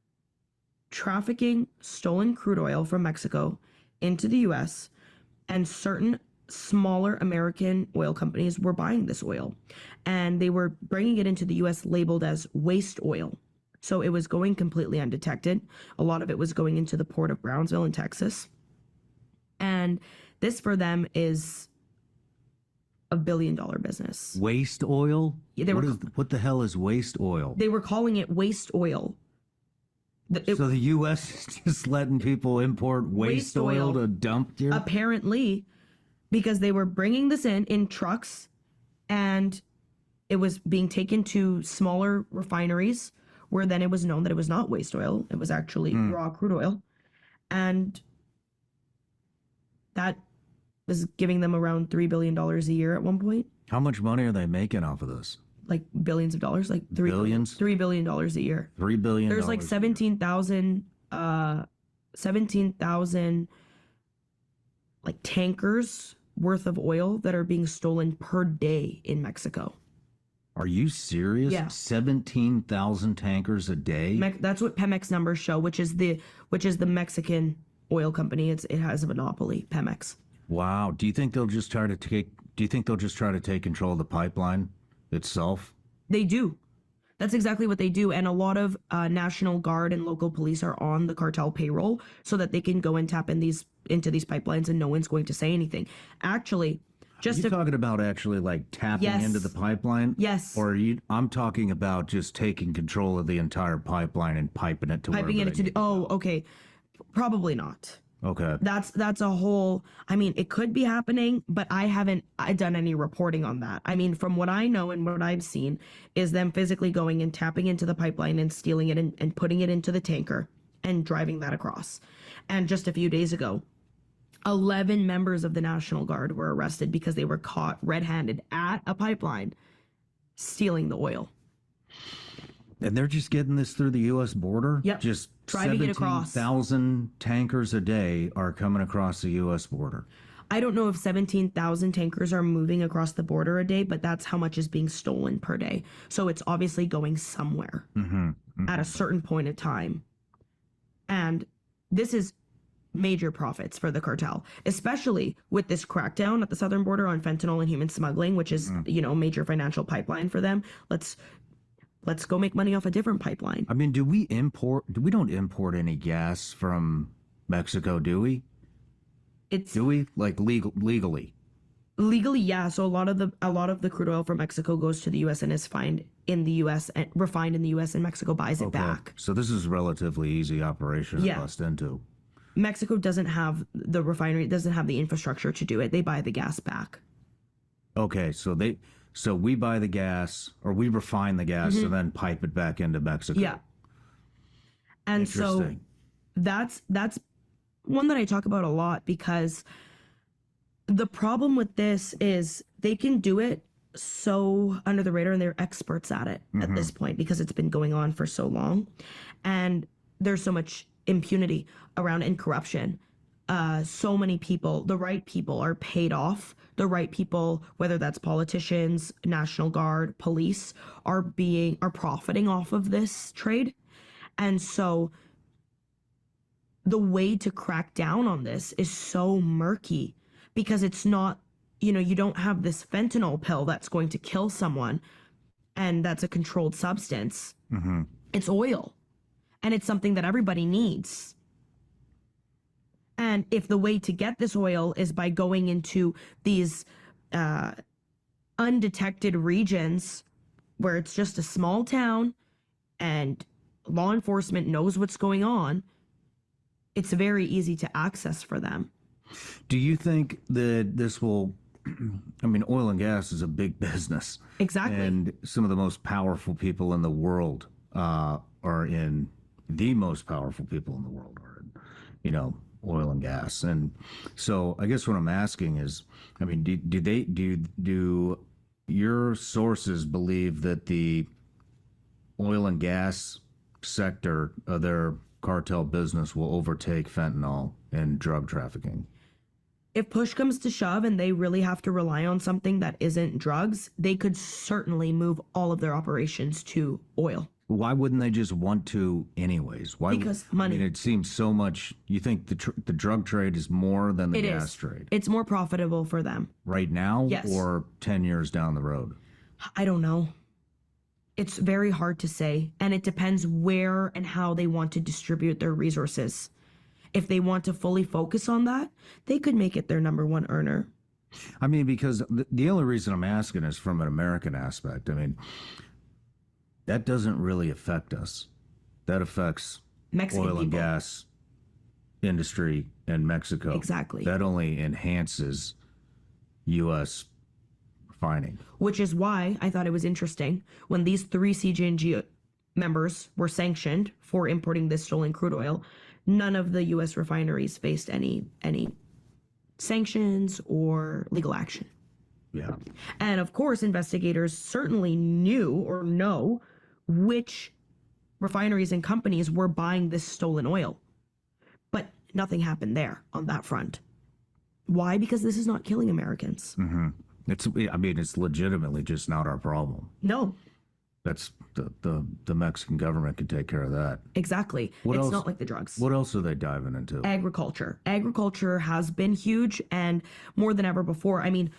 trafficking stolen crude oil from Mexico into the U.S., and certain smaller American oil companies were buying this oil, and they were bringing it into the U.S. labeled as waste oil. So it was going completely undetected. A lot of it was going into the port of Brownsville in Texas. And this for them is a $1 billion business. Waste oil? Yeah, what the hell is waste oil? They were calling it waste oil. So the U.S. is just letting people import waste oil to dump here? Apparently, because they were bringing this in trucks, and it was being taken to smaller refineries where then it was known that it was not waste oil. It was actually raw crude oil. And that was giving them around $3 billion a year at one point. How much money are they making off of this? Like billions of dollars, like Billions? $3 billion a year. $3 billion. There's like 17,000 like tankers worth of oil that are being stolen per day in Mexico. Are you serious? Yeah. 17,000 tankers a day? That's what Pemex numbers show, which is the Mexican oil company. It has a monopoly, Pemex. Wow. Do you think they'll just try to take control of the pipeline itself? They do. That's exactly what they do. And a lot of National Guard and local police are on the cartel payroll so that they can go and tap into these pipelines and no one's going to say anything. Actually, talking about actually like tapping into the pipeline? Yes. Or I'm talking about just taking control of the entire pipeline and piping it to okay. Probably not. Okay. That's a whole, I mean, it could be happening, but I haven't done any reporting on that. I mean, from what I know and what I've seen is them physically going and tapping into the pipeline and stealing it and putting it into the tanker and driving that across. And just a few days ago, 11 members of the National Guard were arrested because they were caught red-handed at a pipeline stealing the oil. And they're just getting this through the U.S. border? Yep. Just driving it across. 17,000 tankers a day are coming across the U.S. border. I don't know if 17,000 tankers are moving across the border a day, but that's how much is being stolen per day. So it's obviously going somewhere at a certain point in time. And this is major profits for the cartel, especially with this crackdown at the southern border on fentanyl and human smuggling, which is, a major financial pipeline for them. Let's go make money off a different pipeline. I mean, we don't import any gas from Mexico, do we? Do we? Like legally? Legally, yeah. So a lot of the crude oil from Mexico goes to the U.S. and is refined in the U.S. and Mexico buys it back. So this is a relatively easy operation to bust into. Mexico doesn't have the refinery, doesn't have the infrastructure to do it. They buy the gas back. Okay, so we buy the gas, or we refine the gas and then pipe it back into Mexico. Yeah. And so that's one that I talk about a lot, because the problem with this is they can do it so under the radar, and they're experts at it at this point because it's been going on for so long. And there's so much impunity around and corruption. So many people, the right people, are paid off. The right people, whether that's politicians, National Guard, police, are profiting off of this trade. And so the way to crack down on this is so murky, because it's not, you don't have this fentanyl pill that's going to kill someone and that's a controlled substance. It's oil, and it's something that everybody needs. And if the way to get this oil is by going into these undetected regions where it's just a small town and law enforcement knows what's going on, it's very easy to access for them. Do you think that this will? I mean, oil and gas is a big business. Exactly. And some of the most powerful people in the world are in the most powerful people in the world are in, oil and gas. And so I guess what I'm asking is, I mean, do your sources believe that the oil and gas sector of their cartel business will overtake fentanyl and drug trafficking? If push comes to shove and they really have to rely on something that isn't drugs, they could certainly move all of their operations to oil. Why wouldn't they just want to anyways? Why? Because money. I mean, it seems so much. You think the drug trade is more than the gas trade? It's more profitable for them. Right now? Yes. Or 10 years down the road? I don't know. It's very hard to say, and it depends where and how they want to distribute their resources. If they want to fully focus on that, they could make it their number one earner. I mean, because the only reason I'm asking is from an American aspect. I mean, that doesn't really affect us. That affects Mexican oil and people. gas industry in Mexico. Exactly. That only enhances U.S. refining. Which is why I thought it was interesting when these 3 CJNG members were sanctioned for importing this stolen crude oil. None of the U.S. refineries faced any sanctions or legal action. Yeah. And of course, investigators certainly knew or know which refineries and companies were buying this stolen oil. But nothing happened there on that front. Why? Because this is not killing Americans. Mm-hmm. It's legitimately just not our problem. No. That's the Mexican government can take care of that. Exactly. It's not like the drugs. What else are they diving into? Agriculture. Agriculture has been huge, and more than ever before. I mean,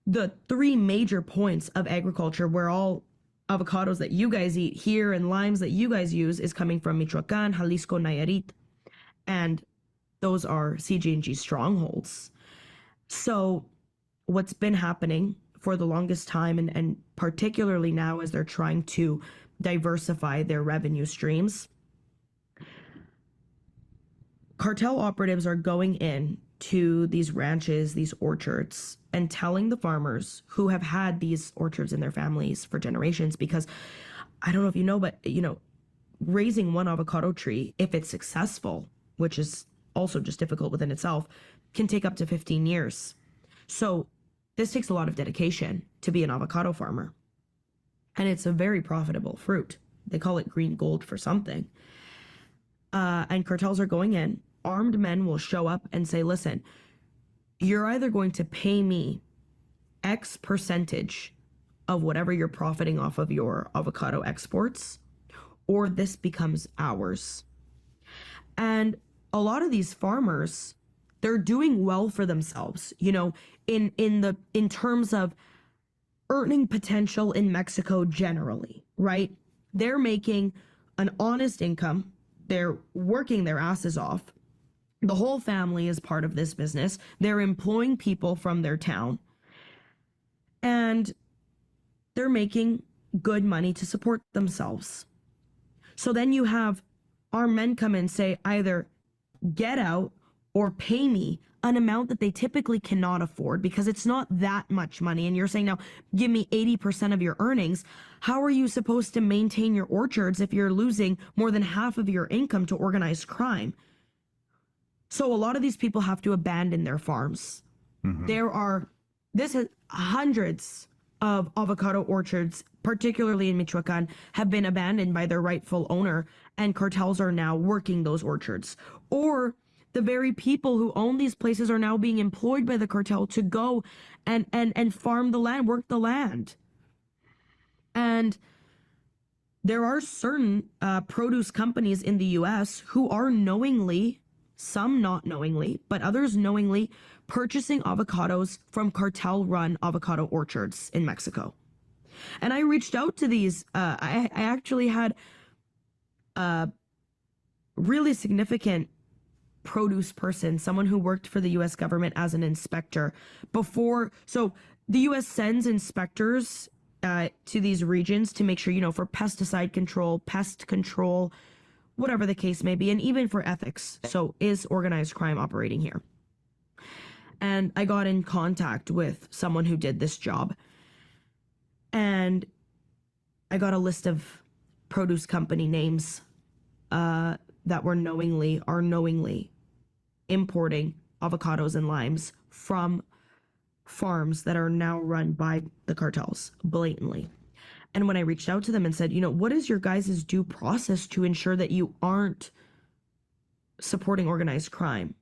the 3 major points of agriculture where all avocados that you guys eat here and limes that you guys use is coming from Michoacan, Jalisco, Nayarit. And those are CJNG strongholds. So what's been happening for the longest time, and particularly now as they're trying to diversify their revenue streams, cartel operatives are going in to these ranches, these orchards, and telling the farmers who have had these orchards in their families for generations, because I don't know if you know, but raising one avocado tree, if it's successful, which is also just difficult within itself, can take up to 15 years. So this takes a lot of dedication to be an avocado farmer. And it's a very profitable fruit. They call it green gold for something. And cartels are going in. Armed men will show up and say, listen, you're either going to pay me X percentage of whatever you're profiting off of your avocado exports, or this becomes ours. And a lot of these farmers, they're doing well for themselves, in terms of earning potential in Mexico generally, right? They're making an honest income. They're working their asses off. The whole family is part of this business. They're employing people from their town. And they're making good money to support themselves. So then you have our men come in and say, either get out or pay me an amount that they typically cannot afford, because it's not that much money. And you're saying, now, give me 80% of your earnings. How are you supposed to maintain your orchards if you're losing more than half of your income to organized crime? So a lot of these people have to abandon their farms. Mm-hmm. Hundreds of avocado orchards, particularly in Michoacan, have been abandoned by their rightful owner, and cartels are now working those orchards. Or the very people who own these places are now being employed by the cartel to go and farm the land, work the land. And there are certain produce companies in the U.S. who are knowingly, some not knowingly, but others knowingly, purchasing avocados from cartel-run avocado orchards in Mexico. And I reached out to these. I actually had a really significant produce person, someone who worked for the U.S. government as an inspector before. So the U.S. sends inspectors to these regions to make sure, you know, for pesticide control, pest control, whatever the case may be, and even for ethics. So is organized crime operating here? And I got in contact with someone who did this job. And I got a list of produce company names that were knowingly importing avocados and limes from farms that are now run by the cartels blatantly. And when I reached out to them and said, you know, what is your guys' due process to ensure that you aren't supporting organized crime?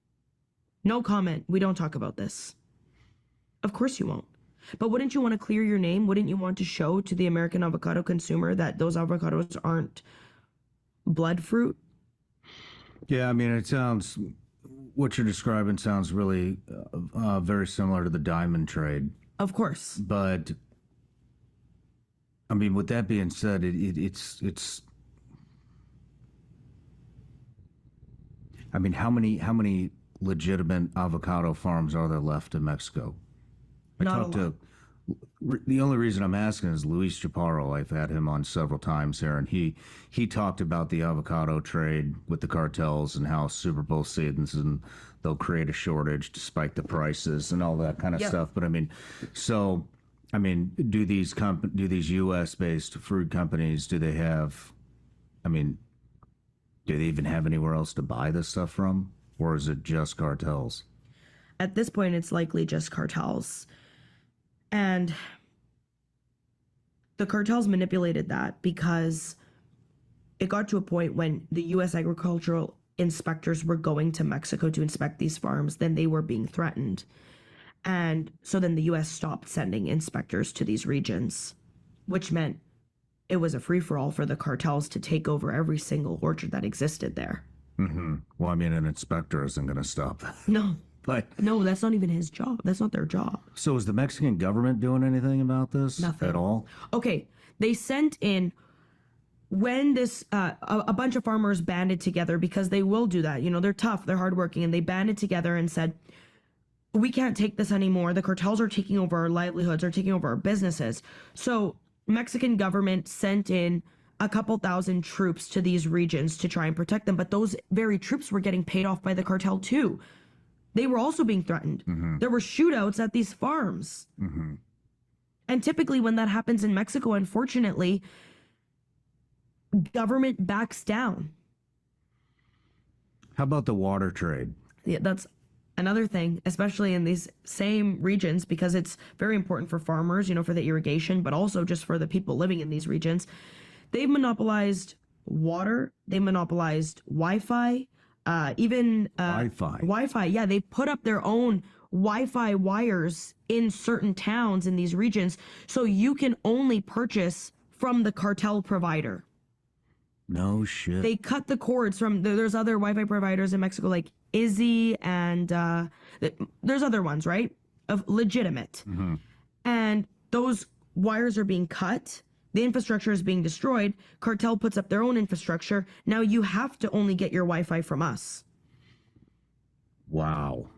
No comment. We don't talk about this. Of course you won't. But wouldn't you want to clear your name? Wouldn't you want to show to the American avocado consumer that those avocados aren't blood fruit? Yeah, I mean, it sounds, what you're describing sounds really very similar to the diamond trade. Of course. But, I mean, with that being said, it's. I mean, how many legitimate avocado farms are there left in Mexico? The only reason I'm asking is Luis Chaparro. I've had him on several times here, and he talked about the avocado trade with the cartels and how Super Bowl season they'll create a shortage to spike the prices and all that kind of stuff. But I mean, do these U.S. based fruit companies, do they even have anywhere else to buy this stuff from, or is it just cartels? At this point, it's likely just cartels. And the cartels manipulated that because it got to a point when the U.S. agricultural inspectors were going to Mexico to inspect these farms, then they were being threatened. And so then the U.S. stopped sending inspectors to these regions, which meant it was a free-for-all for the cartels to take over every single orchard that existed there. Mm-hmm. Well, I mean, an inspector isn't going to stop that. No. But no, that's not even his job. That's not their job. So is the Mexican government doing anything about this? Nothing at all? Okay, they sent in when this a bunch of farmers banded together, because they will do that. You know, they're tough, they're hardworking, and they banded together and said, we can't take this anymore. The cartels are taking over our livelihoods, are taking over our businesses. So Mexican government sent in a couple thousand troops to these regions to try and protect them. But those very troops were getting paid off by the cartel too. They were also being threatened. Mm-hmm. There were shootouts at these farms. Mm-hmm. And typically when that happens in Mexico, unfortunately, government backs down. How about the water trade? Yeah, that's another thing, especially in these same regions, because it's very important for farmers, you know, for the irrigation, but also just for the people living in these regions. They've monopolized water. They monopolized Wi-Fi. Wi-Fi. Yeah, they put up their own Wi-Fi wires in certain towns in these regions, so you can only purchase from the cartel provider. No shit. They cut the cords from there's other Wi-Fi providers in Mexico like Izzy, and there's other ones, right? Of legitimate. Mm-hmm. And those wires are being cut. The infrastructure is being destroyed. Cartel puts up their own infrastructure. Now you have to only get your Wi-Fi from us. Wow.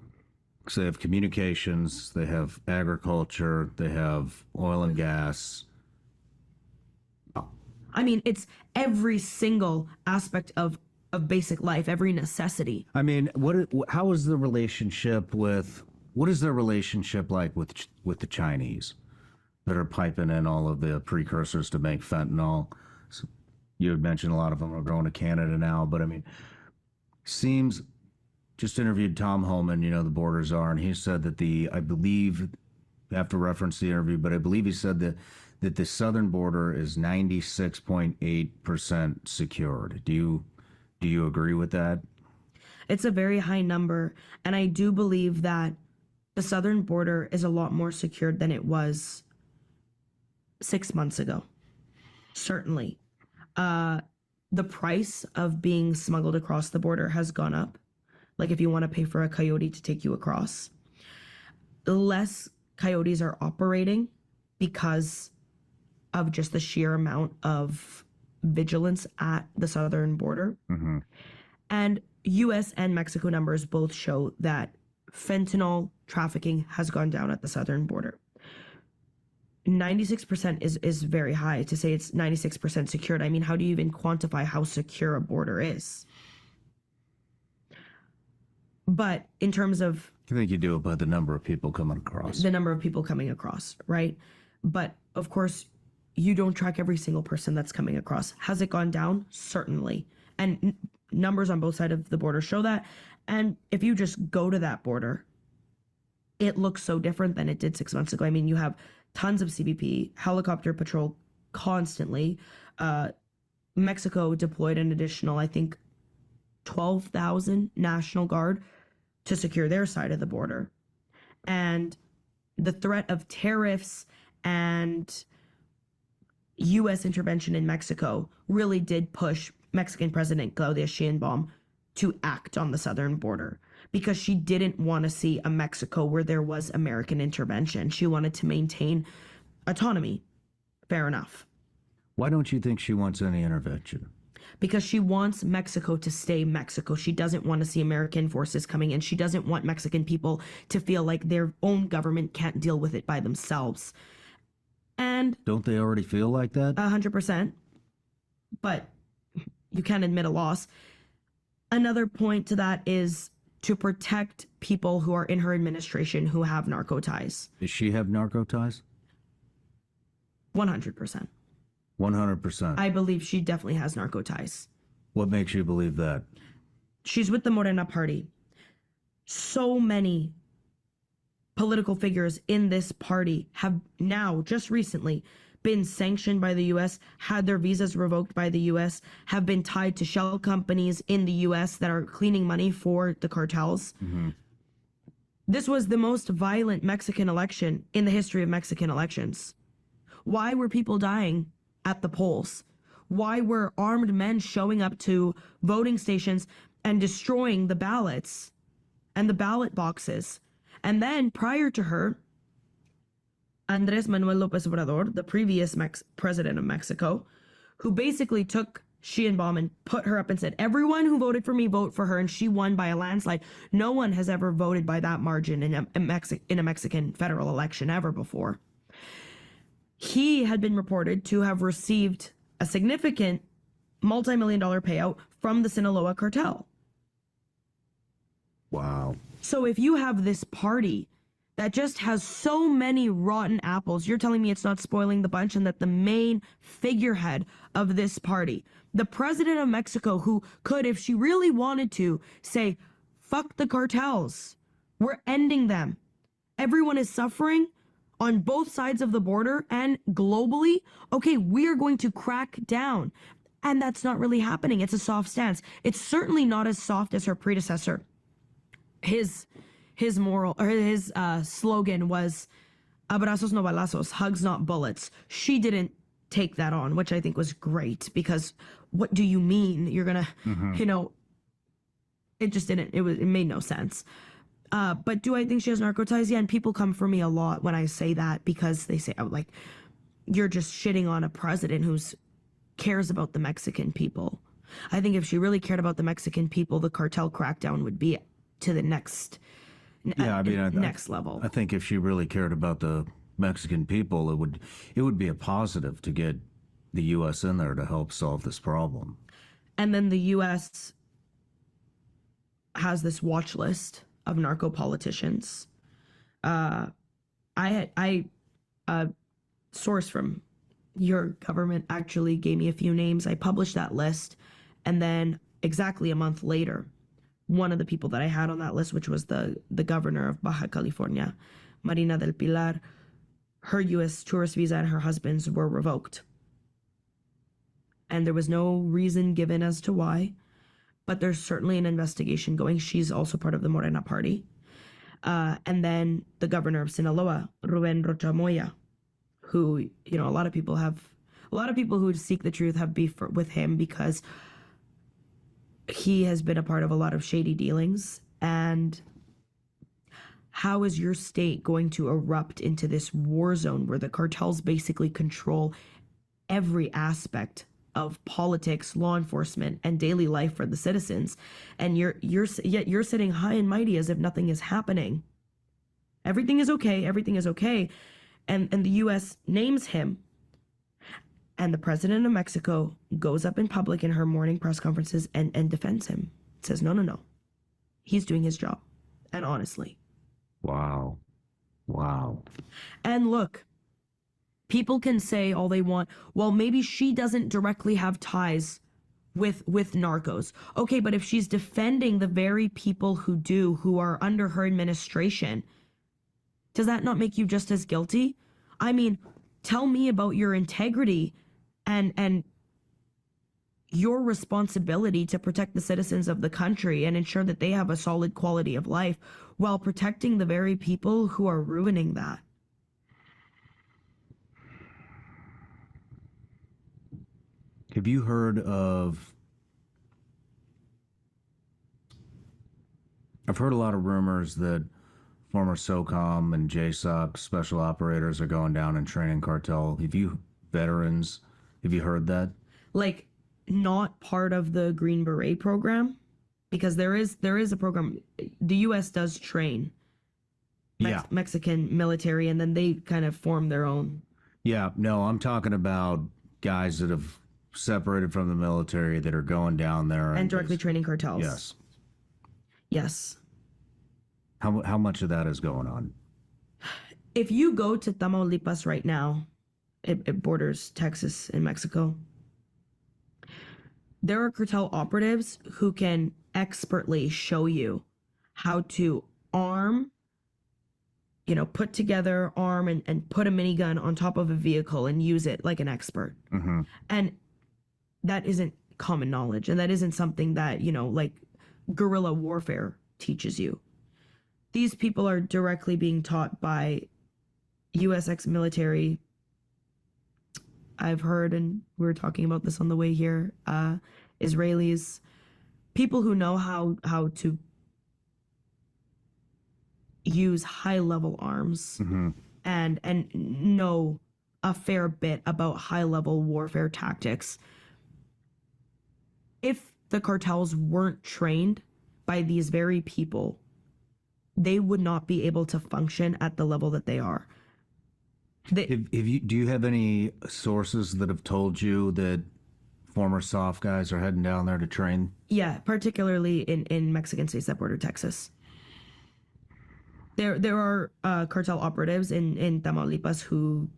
So they have communications, they have agriculture, they have oil and gas. I mean, it's every single aspect of basic life, every necessity. I mean, what is their relationship like with the Chinese that are piping in all of the precursors to make fentanyl? So you had mentioned a lot of them are going to Canada now, but I mean, just interviewed Tom Homan, you know, the border czar, and he said that I believe, you have to reference the interview, but I believe he said that the southern border is 96.8% secured. Do you agree with that? It's a very high number, and I do believe that the southern border is a lot more secured than it was 6 months ago. Certainly. The price of being smuggled across the border has gone up. Like if you want to pay for a coyote to take you across, less coyotes are operating because of just the sheer amount of vigilance at the southern border. Mm-hmm. And U.S. and Mexico numbers both show that fentanyl trafficking has gone down at the southern border. 96% is very high to say it's 96% secured. I mean, how do you even quantify how secure a border is? But in terms of I think you do it by the number of people coming across. the number of people coming across, right? But of course, you don't track every single person that's coming across. Has it gone down? Certainly. And numbers on both sides of the border show that. And if you just go to that border, it looks so different than it did 6 months ago. I mean, you have tons of CBP, helicopter patrol constantly. Mexico deployed an additional, I think, 12,000 National Guard to secure their side of the border. And the threat of tariffs and U.S. intervention in Mexico really did push Mexican President Claudia Sheinbaum to act on the southern border, because she didn't want to see a Mexico where there was American intervention. She wanted to maintain autonomy. Fair enough. Why don't you think she wants any intervention? Because she wants Mexico to stay Mexico. She doesn't want to see American forces coming in. She doesn't want Mexican people to feel like their own government can't deal with it by themselves. And don't they already feel like that? 100%. But you can't admit a loss. Another point to that is to protect people who are in her administration who have narco ties. Does she have narco ties? 100%. 100%. I believe she definitely has narco ties. What makes you believe that? She's with the Morena party. So many political figures in this party have now, just recently, been sanctioned by the U.S., had their visas revoked by the U.S., have been tied to shell companies in the U.S. that are cleaning money for the cartels. Mm-hmm. This was the most violent Mexican election in the history of Mexican elections. Why were people dying at the polls? Why were armed men showing up to voting stations and destroying the ballots and the ballot boxes? And then prior to her, Andrés Manuel López Obrador, the previous president of Mexico, who basically took Sheinbaum and put her up and said, everyone who voted for me, vote for her, and she won by a landslide. No one has ever voted by that margin in a Mexican federal election ever before. He had been reported to have received a significant multi-million-dollar payout from the Sinaloa cartel. Wow. So if you have this party that just has so many rotten apples, you're telling me it's not spoiling the bunch, and that the main figurehead of this party, the president of Mexico, who could, if she really wanted to, say, fuck the cartels, we're ending them. Everyone is suffering on both sides of the border and globally. Okay, we're going to crack down. And that's not really happening. It's a soft stance. It's certainly not as soft as her predecessor. His slogan was abrazos no balazos, hugs not bullets. She didn't take that on, which I think was great, because what do you mean? You're gonna, it just didn't, it made no sense. But do I think she has narco ties? Yeah, and people come for me a lot when I say that, because they say, oh, like, you're just shitting on a president who cares about the Mexican people. I think if she really cared about the Mexican people, the cartel crackdown would be to the next level. I think if she really cared about the Mexican people, it would be a positive to get the U.S. in there to help solve this problem. And then the U.S. has this watch list of narco politicians. A source from your government actually gave me a few names. I published that list, and then exactly a month later, one of the people that I had on that list, which was the governor of Baja California, Marina del Pilar, her U.S. tourist visa and her husband's were revoked. And there was no reason given as to why, but there's certainly an investigation going. She's also part of the Morena party. And then the governor of Sinaloa, Rubén Rocha Moya, who, a lot of people who seek the truth have beef with him, because he has been a part of a lot of shady dealings. And how is your state going to erupt into this war zone where the cartels basically control every aspect of politics, law enforcement, and daily life for the citizens? And you're sitting high and mighty as if nothing is happening. Everything is okay. and the U.S. names him. And the president of Mexico goes up in public in her morning press conferences and defends him. Says, no. He's doing his job. And honestly. Wow. And look, people can say all they want. Well, maybe she doesn't directly have ties with narcos. Okay, but if she's defending the very people who are under her administration, does that not make you just as guilty? I mean, tell me about your integrity and your responsibility to protect the citizens of the country and ensure that they have a solid quality of life while protecting the very people who are ruining that. Have you heard of... I've heard a lot of rumors that former SOCOM and JSOC special operators are going down and training cartel. Have you heard that? Like, not part of the Green Beret program, because there is a program. The U.S. does train Mexican military, and then they kind of form their own. Yeah, no, I'm talking about guys that have separated from the military that are going down there and directly training cartels. Yes. How much of that is going on? If you go to Tamaulipas right now, it borders Texas and Mexico. There are cartel operatives who can expertly show you how to put together, arm, and put a minigun on top of a vehicle and use it like an expert. Mm-hmm. And that isn't common knowledge. And that isn't something that, like guerrilla warfare teaches you. These people are directly being taught by U.S. ex-military. I've heard, and we were talking about this on the way here, Israelis, people who know how to use high-level arms and know a fair bit about high-level warfare tactics. If the cartels weren't trained by these very people, they would not be able to function at the level that they are. Do you have any sources that have told you that former SOF guys are heading down there to train? Yeah, particularly in Mexican states that border Texas. There are cartel operatives in Tamaulipas who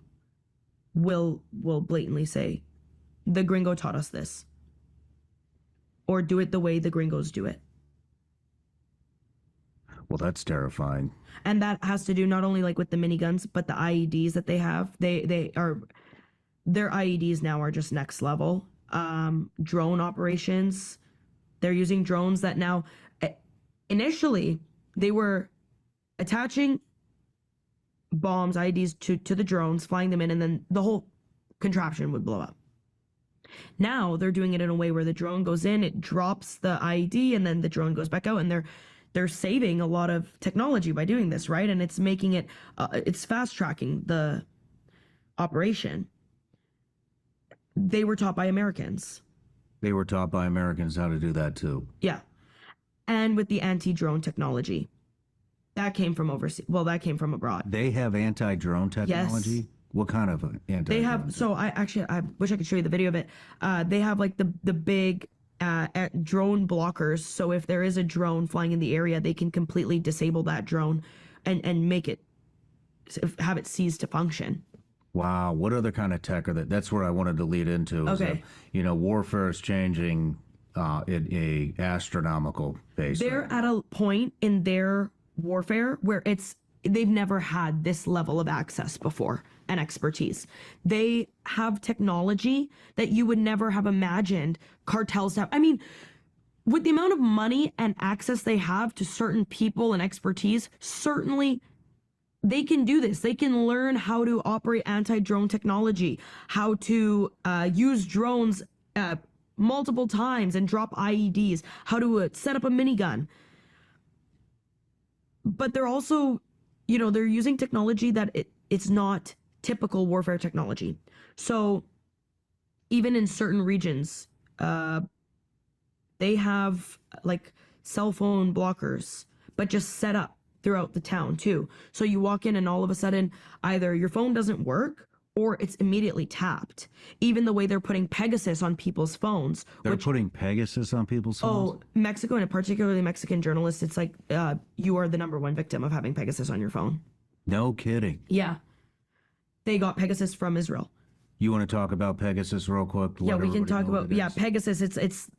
will blatantly say, the gringo taught us this. Or do it the way the gringos do it. Well, that's terrifying. And that has to do not only like with the miniguns, but the IEDs that they have. Their IEDs now are just next level. Drone operations. They're using drones that now, initially, they were attaching bombs, IEDs to the drones, flying them in, and then the whole contraption would blow up. Now they're doing it in a way where the drone goes in, it drops the IED, and then the drone goes back out, and they're saving a lot of technology by doing this, right? And it's making it, it's fast tracking the operation. They were taught by Americans. They were taught by Americans how to do that too. Yeah. And with the anti-drone technology. That came from overseas. Well, that came from abroad. They have anti-drone technology? Yes. What kind of anti-drone? They have, so I wish I could show you the video of it. They have like the big drone blockers. So if there is a drone flying in the area, they can completely disable that drone and make it, have it cease to function. Wow. What other kind of tech are that? That's where I wanted to lead into. Okay. That, warfare is changing at a astronomical pace. They're at a point in their warfare where they've never had this level of access before and expertise. They have technology that you would never have imagined cartels to have. I mean, with the amount of money and access they have to certain people and expertise, certainly they can do this. They can learn how to operate anti-drone technology, how to use drones multiple times and drop IEDs, how to set up a minigun. But they're also, they're using technology that it's not typical warfare technology. So even in certain regions, they have like cell phone blockers, but just set up throughout the town too. So you walk in and all of a sudden either your phone doesn't work or it's immediately tapped. Even the way they're putting Pegasus on people's phones. They're putting Pegasus on people's phones? Oh, Mexico, and particularly Mexican journalists, it's like you are the #1 victim of having Pegasus on your phone. No kidding. Yeah. They got Pegasus from Israel. You want to talk about Pegasus real quick? Yeah, we can talk about, Pegasus. It's